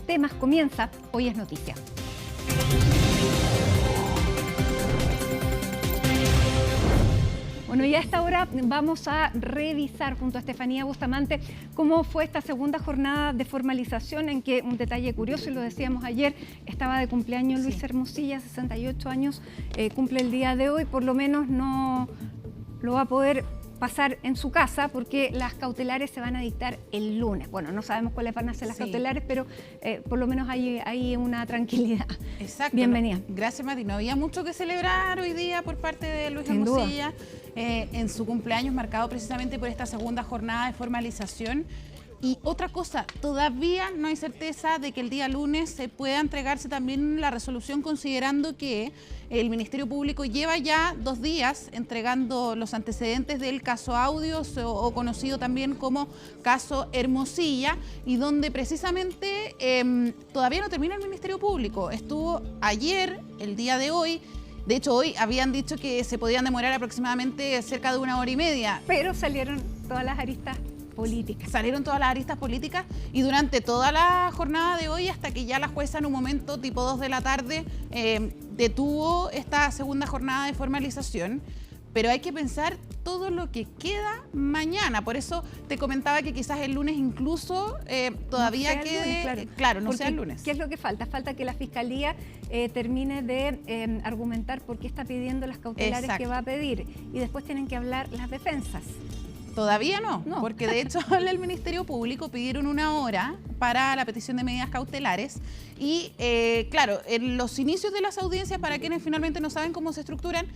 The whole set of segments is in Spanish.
temas comienza Hoy es Noticia. Bueno, y a esta hora vamos a revisar junto a Estefanía Bustamante cómo fue esta segunda jornada de formalización, en que un detalle curioso, y lo decíamos ayer, estaba de cumpleaños Luis Hermosilla, 68 años, cumple el día de hoy, por lo menos no lo va a poder pasar en su casa porque las cautelares se van a dictar el lunes. Bueno, no sabemos cuáles van a ser las cautelares, pero por lo menos hay una tranquilidad. Exacto. Bienvenida. Gracias, Mati. No había mucho que celebrar hoy día por parte de Luis Hermosilla en su cumpleaños, marcado precisamente por esta segunda jornada de formalización. Y otra cosa, todavía no hay certeza de que el día lunes se pueda entregarse también la resolución, considerando que el Ministerio Público lleva ya 2 días entregando los antecedentes del caso Audios, o conocido también como caso Hermosilla, y donde precisamente todavía no termina el Ministerio Público. Estuvo ayer, el día de hoy. De hecho, hoy habían dicho que se podían demorar aproximadamente cerca de 1 hora y media. Pero salieron todas las aristas políticas. Salieron todas las aristas políticas y durante toda la jornada de hoy, hasta que ya la jueza en un momento tipo 2 de la tarde detuvo esta segunda jornada de formalización. Pero hay que pensar todo lo que queda mañana. Por eso te comentaba que quizás el lunes incluso todavía quede... Lunes, claro, no porque, sea el lunes. ¿qué es lo que falta? Falta que la Fiscalía termine de argumentar por qué está pidiendo las cautelares que va a pedir. Y después tienen que hablar las defensas. Todavía no, porque de hecho el Ministerio Público pidieron 1 hora para la petición de medidas cautelares y claro, en los inicios de las audiencias, para quienes finalmente no saben cómo se estructuran,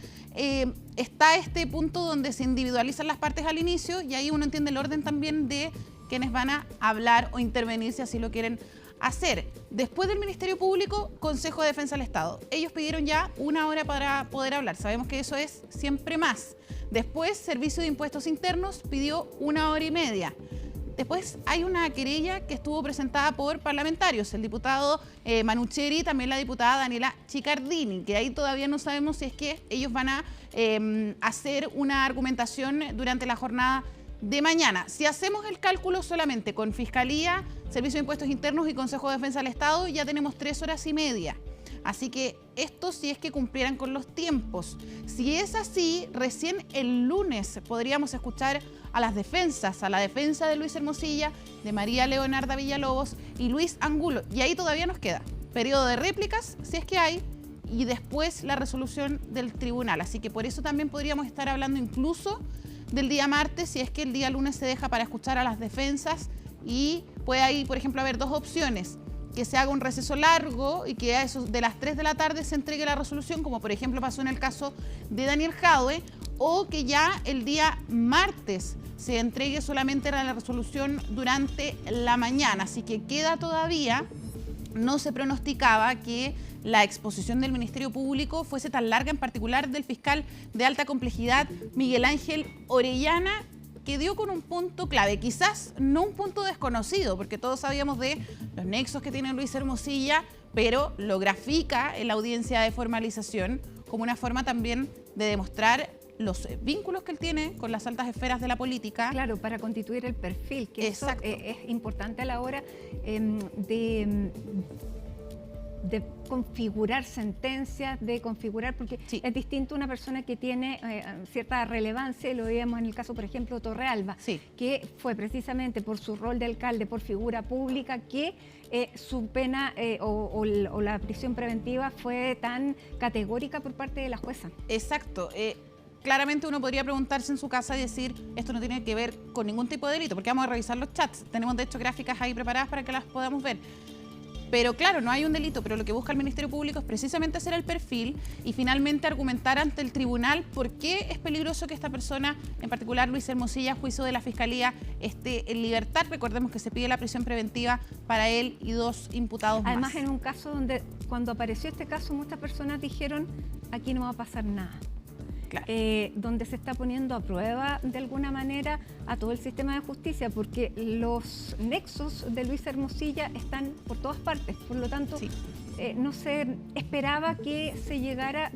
está este punto donde se individualizan las partes al inicio y ahí uno entiende el orden también de quienes van a hablar o intervenir si así lo quieren hacer. Después del Ministerio Público, Consejo de Defensa del Estado. Ellos pidieron ya 1 hora para poder hablar. Sabemos que eso es siempre más. Después, Servicio de Impuestos Internos pidió 1 hora y media. Después hay una querella que estuvo presentada por parlamentarios, el diputado Manucheri y también la diputada Daniela Chicardini, que ahí todavía no sabemos si es que ellos van a hacer una argumentación durante la jornada de mañana. Si hacemos el cálculo solamente con Fiscalía, Servicio de Impuestos Internos y Consejo de Defensa del Estado, ya tenemos 3 horas y media. Así que esto sí es que cumplieran con los tiempos. Si es así, recién el lunes podríamos escuchar a las defensas, a la defensa de Luis Hermosilla, de María Leonarda Villalobos y Luis Angulo. Y ahí todavía nos queda periodo de réplicas, si es que hay, y después la resolución del tribunal. Así que por eso también podríamos estar hablando incluso del día martes, si es que el día lunes se deja para escuchar a las defensas, y puede ahí, por ejemplo, haber 2 opciones: que se haga un receso largo y que a eso de las 3 de la tarde se entregue la resolución, como por ejemplo pasó en el caso de Daniel Jadwe, o que ya el día martes se entregue solamente la resolución durante la mañana. Así que queda todavía, no se pronosticaba que la exposición del Ministerio Público fuese tan larga, en particular del fiscal de alta complejidad Miguel Ángel Orellana, que dio con un punto clave, quizás no un punto desconocido, porque todos sabíamos de los nexos que tiene Luis Hermosilla, pero lo grafica en la audiencia de formalización como una forma también de demostrar los vínculos que él tiene con las altas esferas de la política. Claro, para constituir el perfil, que eso es importante a la hora de configurar sentencias, de configurar, porque es distinto una persona que tiene cierta relevancia, y lo veíamos en el caso, por ejemplo, Torrealba, que fue precisamente por su rol de alcalde, por figura pública, que su pena o la prisión preventiva fue tan categórica por parte de la jueza. Exacto. Claramente uno podría preguntarse en su casa y decir, esto no tiene que ver con ningún tipo de delito, porque vamos a revisar los chats. Tenemos de hecho gráficas ahí preparadas para que las podamos ver. Pero claro, no hay un delito, pero lo que busca el Ministerio Público es precisamente hacer el perfil y finalmente argumentar ante el tribunal por qué es peligroso que esta persona, en particular Luis Hermosilla, a juicio de la Fiscalía, esté en libertad. Recordemos que se pide la prisión preventiva para él y 2 imputados más. Además, en un caso donde, cuando apareció este caso, muchas personas dijeron, aquí no va a pasar nada. Claro. Donde se está poniendo a prueba de alguna manera a todo el sistema de justicia, porque los nexos de Luis Hermosilla están por todas partes, por lo tanto no se esperaba que se llegara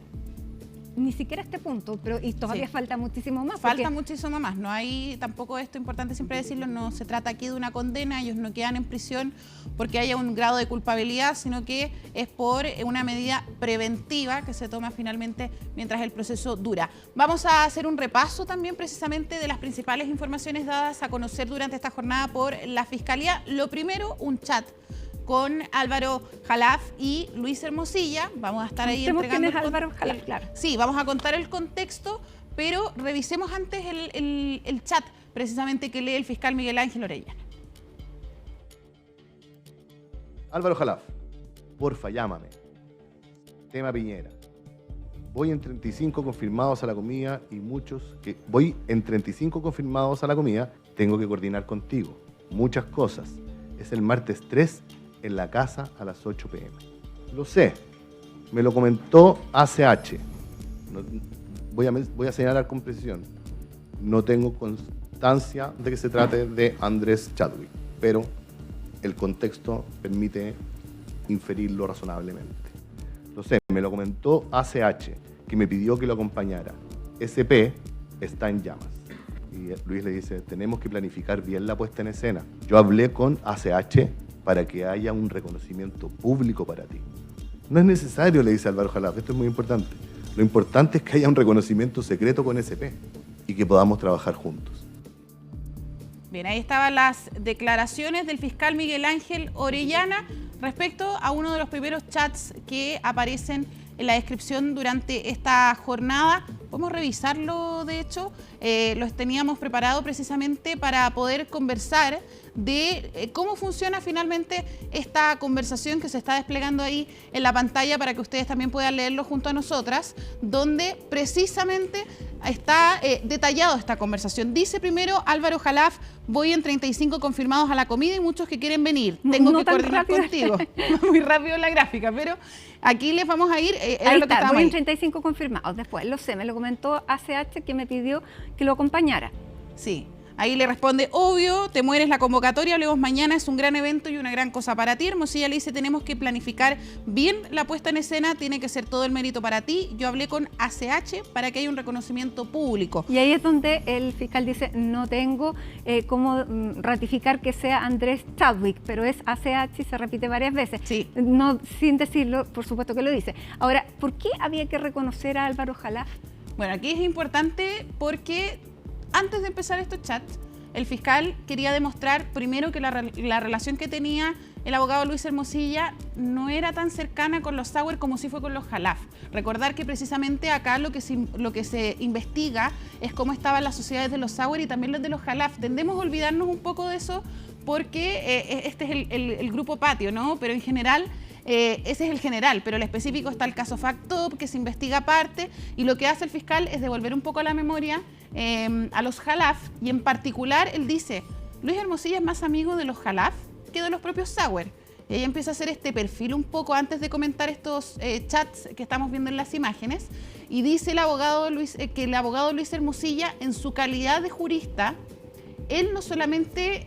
ni siquiera este punto, pero y todavía falta muchísimo más. Falta muchísimo más. No hay tampoco esto, importante siempre decirlo, no se trata aquí de una condena, ellos no quedan en prisión porque haya un grado de culpabilidad, sino que es por una medida preventiva que se toma finalmente mientras el proceso dura. Vamos a hacer un repaso también precisamente de las principales informaciones dadas a conocer durante esta jornada por la Fiscalía. Lo primero, un chat con Álvaro Jalaf y Luis Hermosilla. Vamos a estar ahí entregando... ¿Quién es Álvaro Jalaf? Claro. Sí, vamos a contar el contexto, pero revisemos antes el chat precisamente que lee el fiscal Miguel Ángel Orellana. Álvaro Jalaf, porfa, llámame. Tema Piñera. Voy en 35 confirmados a la comida y voy en 35 confirmados a la comida, tengo que coordinar contigo. Muchas cosas. Es el martes 3 en la casa a las 8 p.m. Lo sé, me lo comentó ACH. Voy a señalar con precisión. No tengo constancia de que se trate de Andrés Chadwick, pero el contexto permite inferirlo razonablemente. Lo sé, me lo comentó ACH, que me pidió que lo acompañara. SP está en llamas. Y Luis le dice, tenemos que planificar bien la puesta en escena. Yo hablé con ACH para que haya un reconocimiento público para ti. No es necesario, le dice Álvaro Jalaf, esto es muy importante. Lo importante es que haya un reconocimiento secreto con SP y que podamos trabajar juntos. Bien, ahí estaban las declaraciones del fiscal Miguel Ángel Orellana respecto a uno de los primeros chats que aparecen en la descripción durante esta jornada. Podemos revisarlo, de hecho, los teníamos preparado precisamente para poder conversar de cómo funciona finalmente esta conversación que se está desplegando ahí en la pantalla para que ustedes también puedan leerlo junto a nosotras, donde precisamente está detallado esta conversación. Dice primero Álvaro Jalaf, voy en 35 confirmados a la comida y muchos que quieren venir. Tengo que coordinar contigo. Muy rápido la gráfica, pero aquí les vamos a ir. Ahí está, voy en 35 confirmados. Después, lo sé, me lo comentó ACH que me pidió que lo acompañara. Sí. Ahí le responde, obvio, te mueres la convocatoria, hablemos mañana, es un gran evento y una gran cosa para ti. Hermosilla le dice, tenemos que planificar bien la puesta en escena, tiene que ser todo el mérito para ti. Yo hablé con ACH para que haya un reconocimiento público. Y ahí es donde el fiscal dice, no tengo cómo ratificar que sea Andrés Chadwick, pero es ACH y se repite varias veces. Sí. No, sin decirlo, por supuesto que lo dice. Ahora, ¿por qué había que reconocer a Álvaro Jalaf? Bueno, aquí es importante porque antes de empezar estos chats, el fiscal quería demostrar primero que la relación que tenía el abogado Luis Hermosilla no era tan cercana con los Sauer como sí fue con los Jalaf. Recordar que precisamente acá lo que se investiga es cómo estaban las sociedades de los Sauer y también las de los Jalaf. Tendemos a olvidarnos un poco de eso porque este es el grupo patio, ¿no? Pero en general... ese es el general, pero el específico está el caso Factop, que se investiga aparte, y lo que hace el fiscal es devolver un poco a la memoria a los Jalaf, y en particular él dice, Luis Hermosilla es más amigo de los Jalaf que de los propios Sauer. Y ella empieza a hacer este perfil un poco antes de comentar estos chats que estamos viendo en las imágenes, y dice el abogado que el abogado Luis Hermosilla, en su calidad de jurista, él no solamente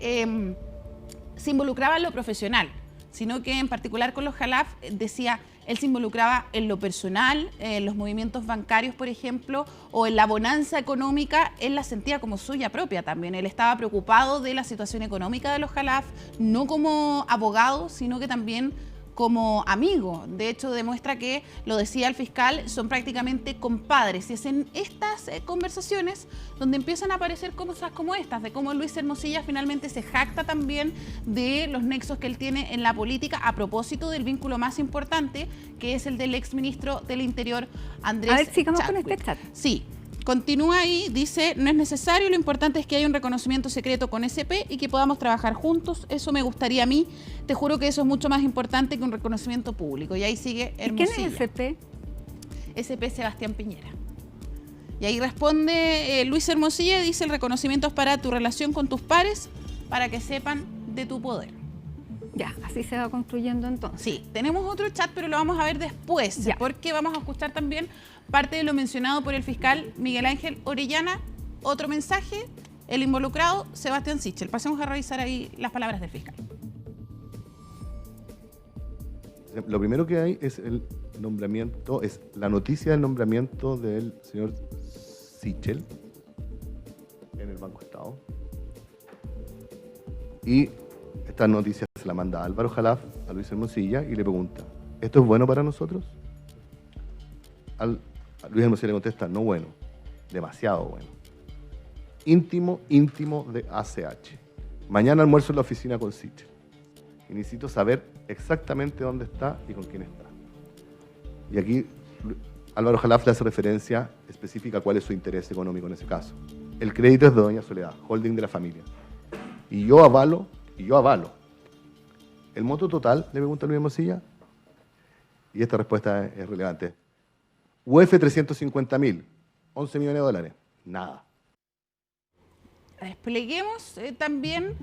se involucraba en lo profesional, sino que en particular con los Jalaf, decía, él se involucraba en lo personal, en los movimientos bancarios, por ejemplo, o en la bonanza económica, él la sentía como suya propia también. Él estaba preocupado de la situación económica de los Jalaf, no como abogado, sino que también como amigo. De hecho, demuestra que, lo decía el fiscal, son prácticamente compadres. Y es en estas conversaciones donde empiezan a aparecer cosas como estas, de cómo Luis Hermosilla finalmente se jacta también de los nexos que él tiene en la política a propósito del vínculo más importante, que es el del exministro del Interior, Andrés Chadwick. A ver, sigamos con este chat. Sí. Continúa ahí, dice, no es necesario, lo importante es que haya un reconocimiento secreto con SP y que podamos trabajar juntos, eso me gustaría a mí, te juro que eso es mucho más importante que un reconocimiento público. Y ahí sigue Hermosilla. ¿Quién es SP? SP Sebastián Piñera. Y ahí responde Luis Hermosilla, dice, el reconocimiento es para tu relación con tus pares, para que sepan de tu poder. Ya, así se va construyendo entonces. Sí, tenemos otro chat, pero lo vamos a ver después, ya, porque vamos a escuchar también parte de lo mencionado por el fiscal Miguel Ángel Orellana. Otro mensaje, el involucrado Sebastián Sichel. Pasemos a revisar ahí las palabras del fiscal. Lo primero que hay es nombramiento, es la noticia del nombramiento del señor Sichel en el Banco Estado. Y esta noticia se la manda a Álvaro Jalaf, a Luis Hermosilla, y le pregunta, ¿esto es bueno para nosotros? A Luis Hermosilla le contesta, no bueno, demasiado bueno. Íntimo de ACH. Mañana almuerzo en la oficina con Sichel. Y necesito saber exactamente dónde está y con quién está. Y aquí Álvaro Jalaf le hace referencia específica a cuál es su interés económico en ese caso. El crédito es de Doña Soledad, holding de la familia. Y yo avalo. ¿El monto total? Le pregunta Luis Hermosilla. Y esta respuesta es relevante. UF 350.000, 11 millones de dólares. Nada. Despleguemos también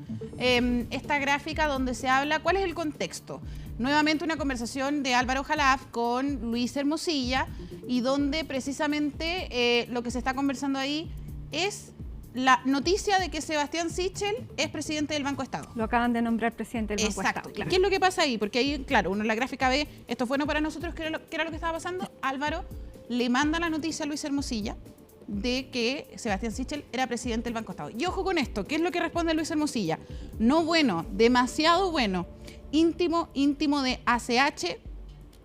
esta gráfica donde se habla cuál es el contexto. Nuevamente una conversación de Álvaro Jalaf con Luis Hermosilla y donde precisamente lo que se está conversando ahí es la noticia de que Sebastián Sichel es presidente del Banco Estado. Lo acaban de nombrar presidente del Banco Estado. Exacto. Claro. ¿Qué es lo que pasa ahí? Porque ahí, claro, uno en la gráfica ve, esto es bueno para nosotros, ¿qué era lo que estaba pasando? Álvaro le manda la noticia a Luis Hermosilla de que Sebastián Sichel era presidente del Banco Estado. Y ojo con esto, ¿qué es lo que responde Luis Hermosilla? No bueno, demasiado bueno, íntimo de ACH,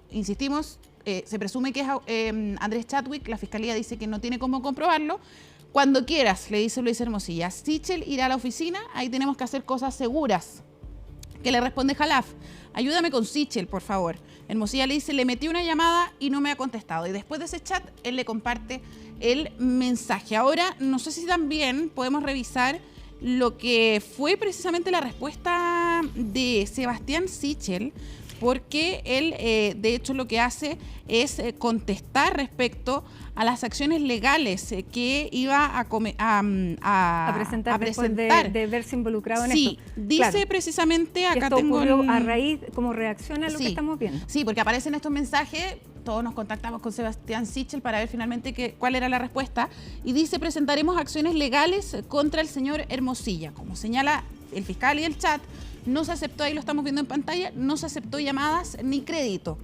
insistimos, se presume que es Andrés Chadwick, la Fiscalía dice que no tiene cómo comprobarlo. Cuando quieras, le dice Luis Hermosilla, Sichel irá a la oficina, ahí tenemos que hacer cosas seguras. ¿Qué le responde Jalaf? Ayúdame con Sichel, por favor. Hermosilla le dice, le metí una llamada y no me ha contestado. Y después de ese chat, él le comparte el mensaje. Ahora, no sé si también podemos revisar lo que fue precisamente la respuesta de Sebastián Sichel, porque él, de hecho, lo que hace es contestar respecto a las acciones legales que iba a presentar después de verse involucrado en esto. Sí, dice claro, precisamente, acá esto tengo a raíz, como reacción a lo que estamos viendo. Sí, porque aparecen estos mensajes, todos nos contactamos con Sebastián Sichel para ver finalmente cuál era la respuesta, y dice, presentaremos acciones legales contra el señor Hermosilla. Como señala el fiscal y el chat, no se aceptó, ahí lo estamos viendo en pantalla, no se aceptó llamadas ni crédito.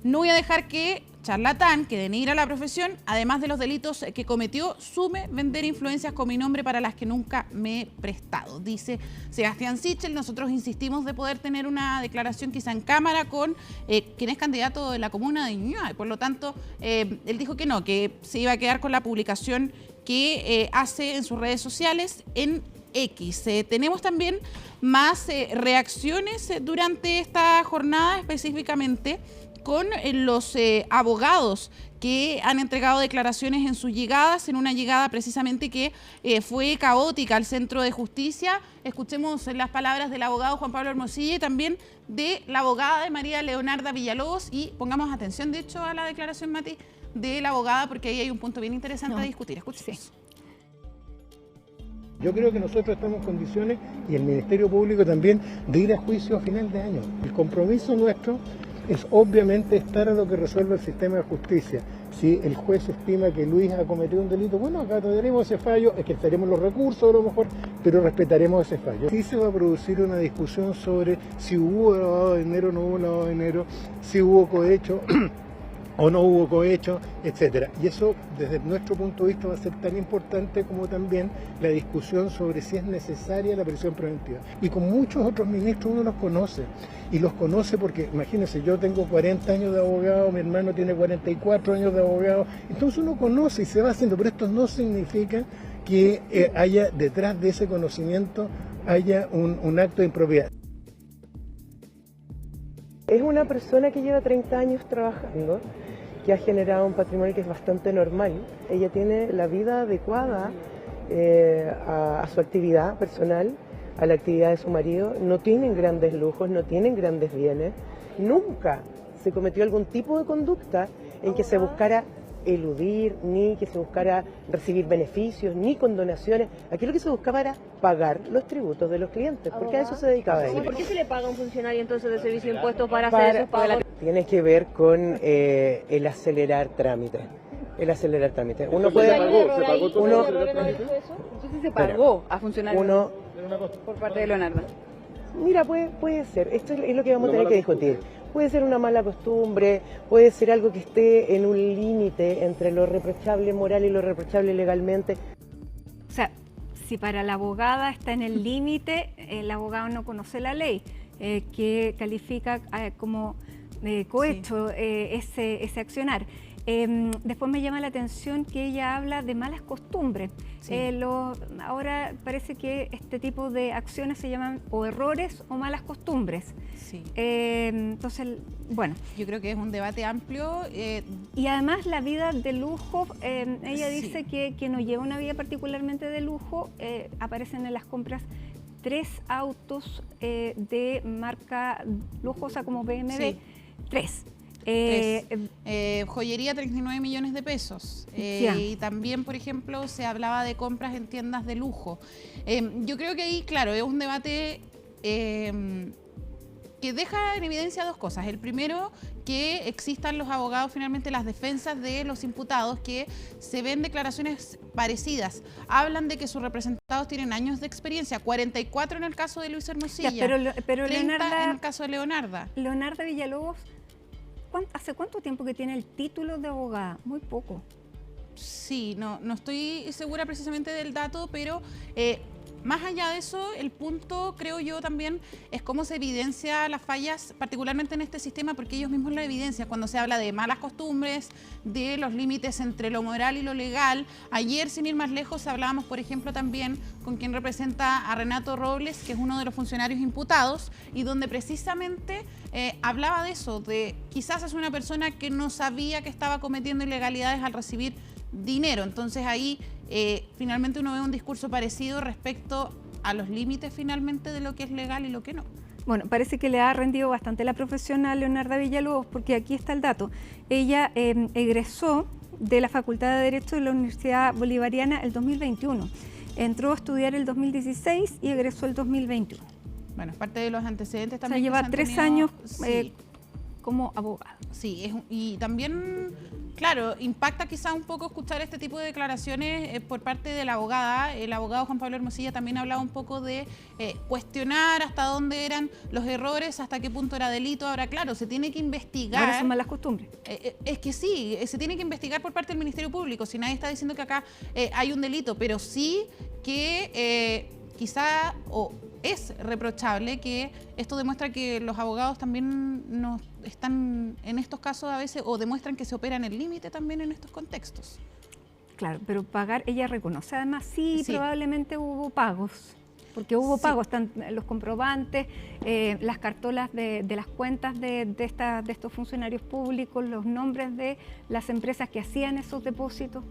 No voy a dejar que charlatán, que denigra la profesión, además de los delitos que cometió, sume vender influencias con mi nombre para las que nunca me he prestado. Dice Sebastián Sichel, nosotros insistimos de poder tener una declaración quizá en cámara con quien es candidato de la comuna de Ñuñoa. Por lo tanto, él dijo que no, que se iba a quedar con la publicación que hace en sus redes sociales en X. Tenemos también más reacciones durante esta jornada, específicamente con los abogados que han entregado declaraciones en sus llegadas, en una llegada precisamente que fue caótica al Centro de Justicia. Escuchemos las palabras del abogado Juan Pablo Hermosilla y también de la abogada de María Leonarda Villalobos, y pongamos atención, de hecho, a la declaración, Mati, de la abogada, porque ahí hay un punto bien interesante a discutir. Escuchemos. Sí. Yo creo que nosotros estamos en condiciones, y el Ministerio Público también, de ir a juicio a final de año. El compromiso nuestro es obviamente estar a lo que resuelve el sistema de justicia. Si el juez estima que Luis ha cometido un delito, bueno, acá tendremos ese fallo, es que tenemos los recursos a lo mejor, pero respetaremos ese fallo. Sí se va a producir una discusión sobre si hubo lavado de dinero o no hubo lavado de dinero, si hubo cohecho o no hubo cohecho, etcétera. Y eso, desde nuestro punto de vista, va a ser tan importante como también la discusión sobre si es necesaria la prisión preventiva. Y con muchos otros ministros uno los conoce, y los conoce porque, imagínense, yo tengo 40 años de abogado, mi hermano tiene 44 años de abogado, entonces uno conoce y se va haciendo, pero esto no significa que haya detrás de ese conocimiento haya un acto de impropiedad. Es una persona que lleva 30 años trabajando, que ha generado un patrimonio que es bastante normal. Ella tiene la vida adecuada a su actividad personal, a la actividad de su marido. No tienen grandes lujos, no tienen grandes bienes. Nunca se cometió algún tipo de conducta en que se buscara eludir, ni que se buscara recibir beneficios, ni condonaciones. Aquí lo que se buscaba era pagar los tributos de los clientes, porque a eso se dedicaba ella. ¿Por qué se le paga a un funcionario entonces de servicio de impuestos para hacer esos pagos? Tiene que ver con el acelerar trámites. El acelerar trámites. Uno puede... Entonces se pagó a funcionarios por parte de Leonardo. Mira, puede ser. Esto es lo que vamos a tener que discutir. Puede ser una mala costumbre, puede ser algo que esté en un límite entre lo reprochable moral y lo reprochable legalmente. O sea, si para la abogada está en el límite, el abogado no conoce la ley, que califica como cohecho ese accionar. Después me llama la atención que ella habla de malas costumbres. Sí. Ahora parece que este tipo de acciones se llaman o errores o malas costumbres. Sí. Entonces, bueno. Yo creo que es un debate amplio. Y además la vida de lujo, ella dice que no lleva una vida particularmente de lujo. Aparecen en las compras 3 autos de marca lujosa como BMW. Sí. 3. Joyería 39 millones de pesos y también, por ejemplo, se hablaba de compras en tiendas de lujo. Yo creo que ahí, claro, es un debate que deja en evidencia 2 cosas. El primero, que existan los abogados, finalmente las defensas de los imputados, que se ven declaraciones parecidas. Hablan de que sus representados tienen años de experiencia, 44 en el caso de Luis Hermosilla, pero 30 en el caso de Leonarda. Leonarda Villalobos, ¿hace cuánto tiempo que tiene el título de abogada? Muy poco. Sí, no estoy segura precisamente del dato, pero más allá de eso, el punto, creo yo también, es cómo se evidencia las fallas, particularmente en este sistema, porque ellos mismos la evidencian cuando se habla de malas costumbres, de los límites entre lo moral y lo legal. Ayer, sin ir más lejos, hablábamos, por ejemplo, también con quien representa a Renato Robles, que es uno de los funcionarios imputados, y donde precisamente hablaba de eso, de quizás es una persona que no sabía que estaba cometiendo ilegalidades al recibir dinero. Entonces ahí finalmente uno ve un discurso parecido respecto a los límites finalmente de lo que es legal y lo que no. Bueno, parece que le ha rendido bastante la profesión a Leonarda Villalobos, porque aquí está el dato. Ella egresó de la Facultad de Derecho de la Universidad Bolivariana el 2021. Entró a estudiar el 2016 y egresó el 2021. Bueno, es parte de los antecedentes también. O sea, lleva 3 años como abogada. Sí, y también, claro, impacta quizá un poco escuchar este tipo de declaraciones por parte de la abogada. El abogado Juan Pablo Hermosilla también hablaba un poco de cuestionar hasta dónde eran los errores, hasta qué punto era delito. Ahora, claro, se tiene que investigar. Ahora son malas costumbres. Es que sí, se tiene que investigar por parte del Ministerio Público. Si nadie está diciendo que acá hay un delito, pero sí que quizá es reprochable, que esto demuestra que los abogados también no están en estos casos a veces, o demuestran que se opera en el límite también en estos contextos. Claro, pero pagar, ella reconoce además, sí. Probablemente hubo pagos, porque hubo pagos, están los comprobantes, las cartolas de las cuentas de estos funcionarios públicos, los nombres de las empresas que hacían esos depósitos.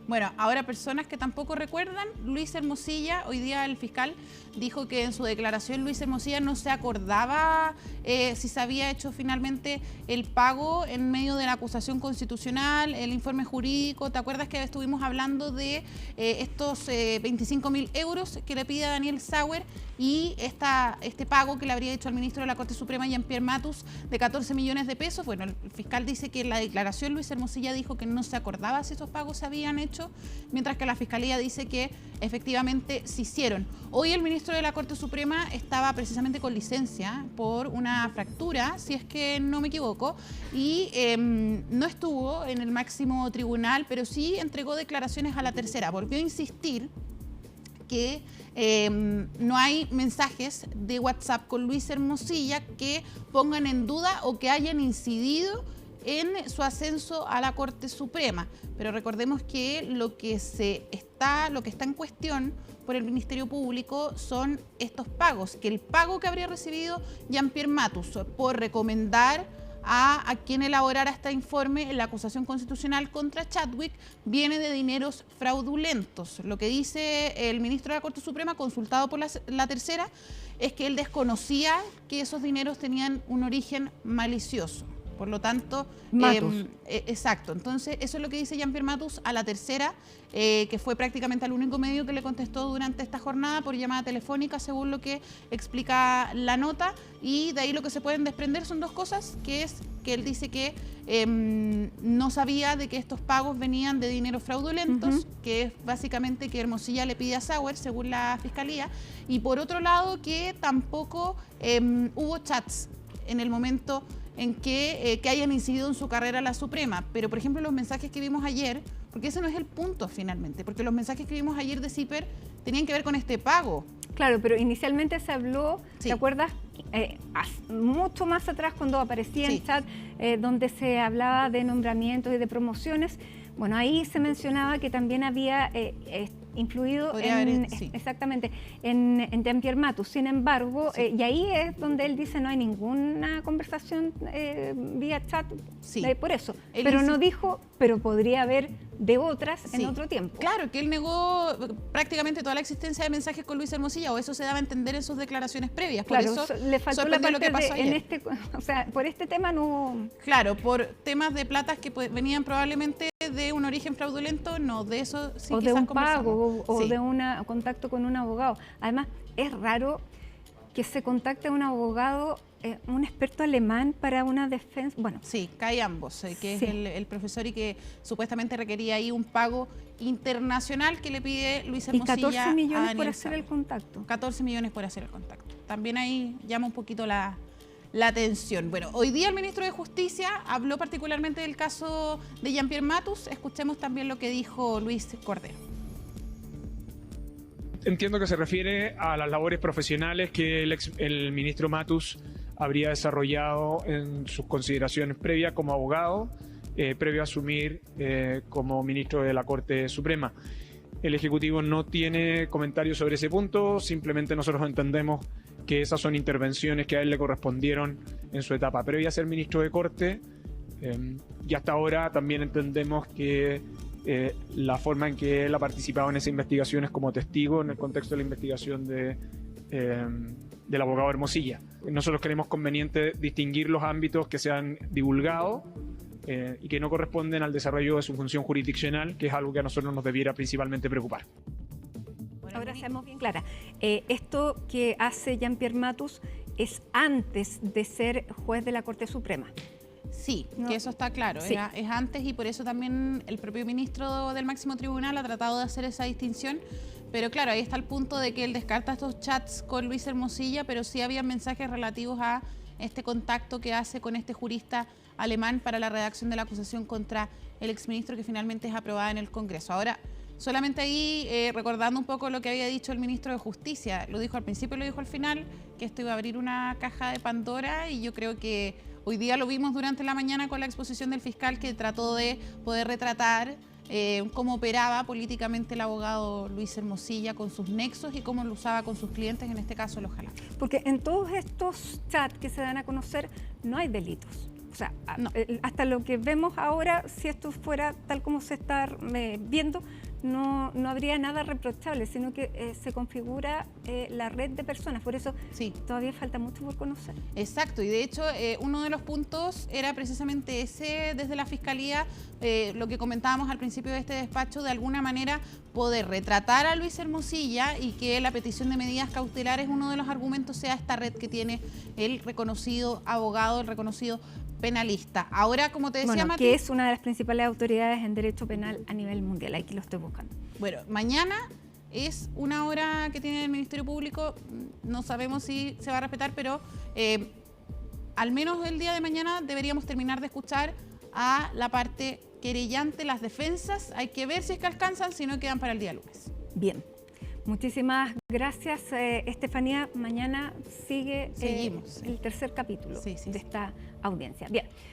Bueno, ahora personas que tampoco recuerdan, Luis Hermosilla, hoy día el fiscal dijo que en su declaración Luis Hermosilla no se acordaba si se había hecho finalmente el pago en medio de la acusación constitucional, el informe jurídico. ¿Te acuerdas que estuvimos hablando de estos 25.000 euros que le pide a Daniel Sauer y este pago que le habría hecho al ministro de la Corte Suprema, Jean-Pierre Matus, de 14 millones de pesos? Bueno, el fiscal dice que en la declaración Luis Hermosilla dijo que no se acordaba si esos pagos se habían hecho, mientras que la Fiscalía dice que efectivamente se hicieron. Hoy el ministro de la Corte Suprema estaba precisamente con licencia por una fractura, si es que no me equivoco, y no estuvo en el máximo tribunal, pero sí entregó declaraciones a La Tercera. Volvió a insistir que no hay mensajes de WhatsApp con Luis Hermosilla que pongan en duda o que hayan incidido en su ascenso a la Corte Suprema. Pero recordemos que lo que está en cuestión por el Ministerio Público son estos pagos, que el pago que habría recibido Jean-Pierre Matus por recomendar a quien elaborara este informe en la acusación constitucional contra Chadwick viene de dineros fraudulentos. Lo que dice el ministro de la Corte Suprema, consultado por la Tercera, es que él desconocía que esos dineros tenían un origen malicioso. Por lo tanto, exacto. Entonces, eso es lo que dice Jean-Pierre Matus a La Tercera, que fue prácticamente el único medio que le contestó durante esta jornada por llamada telefónica, según lo que explica la nota. Y de ahí lo que se pueden desprender son 2 cosas, que es que él dice que no sabía de que estos pagos venían de dineros fraudulentos, que es básicamente que Hermosilla le pide a Sauer, según la Fiscalía, y por otro lado que tampoco hubo chats en el momento en que hayan incidido en su carrera a la Suprema. Pero, por ejemplo, los mensajes que vimos ayer, porque ese no es el punto finalmente, porque los mensajes que vimos ayer de CIPER tenían que ver con este pago. Claro, pero inicialmente se habló, sí. ¿te acuerdas? Mucho más atrás cuando aparecía sí. en chat donde se hablaba de nombramientos y de promociones. Bueno, ahí se mencionaba que también había influido exactamente en Jean-Pierre Matus. Sin embargo, y ahí es donde él dice no hay ninguna conversación vía chat por eso. Pero no dijo, pero podría haber de otras en otro tiempo. Claro, que él negó prácticamente toda la existencia de mensajes con Luis Hermosilla, o eso se daba a entender en sus declaraciones previas. Por claro, eso le faltó la parte lo que pasó ayer. O sea, por este tema no... Claro, por temas de platas que venían probablemente de un origen fraudulento, no, de eso sí. O de un pago, o de un contacto con un abogado. Además, es raro que se contacte a un abogado, un experto alemán para una defensa. Bueno, sí, cae ambos, que es el profesor y que supuestamente requería ahí un pago internacional que le pide Luis Hermosilla. Y 14 millones por hacer el contacto. 14 millones por hacer el contacto. También ahí llama un poquito la atención. Bueno, hoy día el ministro de Justicia habló particularmente del caso de Jean-Pierre Matus. Escuchemos también lo que dijo Luis Cordero. Entiendo que se refiere a las labores profesionales que el ministro Matus habría desarrollado en sus consideraciones previas como abogado, previo a asumir como ministro de la Corte Suprema. El Ejecutivo no tiene comentarios sobre ese punto, simplemente nosotros entendemos que esas son intervenciones que a él le correspondieron en su etapa previa a ser ministro de Corte, y hasta ahora también entendemos que la forma en que él ha participado en esa investigación es como testigo en el contexto de la investigación del abogado Hermosilla. Nosotros creemos conveniente distinguir los ámbitos que se han divulgado y que no corresponden al desarrollo de su función jurisdiccional, que es algo que a nosotros nos debiera principalmente preocupar. Ahora seamos bien claras. Esto que hace Jean-Pierre Matus es antes de ser juez de la Corte Suprema. Sí, no, que eso está claro, sí. Es antes, y por eso también el propio ministro del máximo tribunal ha tratado de hacer esa distinción, pero claro, ahí está el punto de que él descarta estos chats con Luis Hermosilla, pero sí había mensajes relativos a este contacto que hace con este jurista alemán para la redacción de la acusación contra el exministro, que finalmente es aprobada en el Congreso. Ahora, solamente ahí recordando un poco lo que había dicho el ministro de Justicia, lo dijo al principio y lo dijo al final, que esto iba a abrir una caja de Pandora, y yo creo que hoy día lo vimos durante la mañana con la exposición del fiscal, que trató de poder retratar cómo operaba políticamente el abogado Luis Hermosilla con sus nexos y cómo lo usaba con sus clientes, en este caso los Jalapa. Porque en todos estos chats que se dan a conocer no hay delitos. O sea, no. Hasta lo que vemos ahora, si esto fuera tal como se está viendo, no habría nada reprochable, sino que se configura la red de personas. Por eso todavía falta mucho por conocer. Exacto, y de hecho uno de los puntos era precisamente ese, desde la Fiscalía, lo que comentábamos al principio de este despacho, de alguna manera poder retratar a Luis Hermosilla, y que la petición de medidas cautelares, uno de los argumentos sea esta red que tiene el reconocido abogado, el reconocido penalista. Ahora, como te decía, Mati, que es una de las principales autoridades en derecho penal a nivel mundial. Aquí lo estoy buscando. Bueno, mañana es una hora que tiene el Ministerio Público. No sabemos si se va a respetar, pero al menos el día de mañana deberíamos terminar de escuchar a la parte querellante, las defensas. Hay que ver si es que alcanzan, si no quedan para el día lunes. Bien. Muchísimas gracias, Estefanía. Mañana sigue el tercer capítulo de esta audiencia. Bien.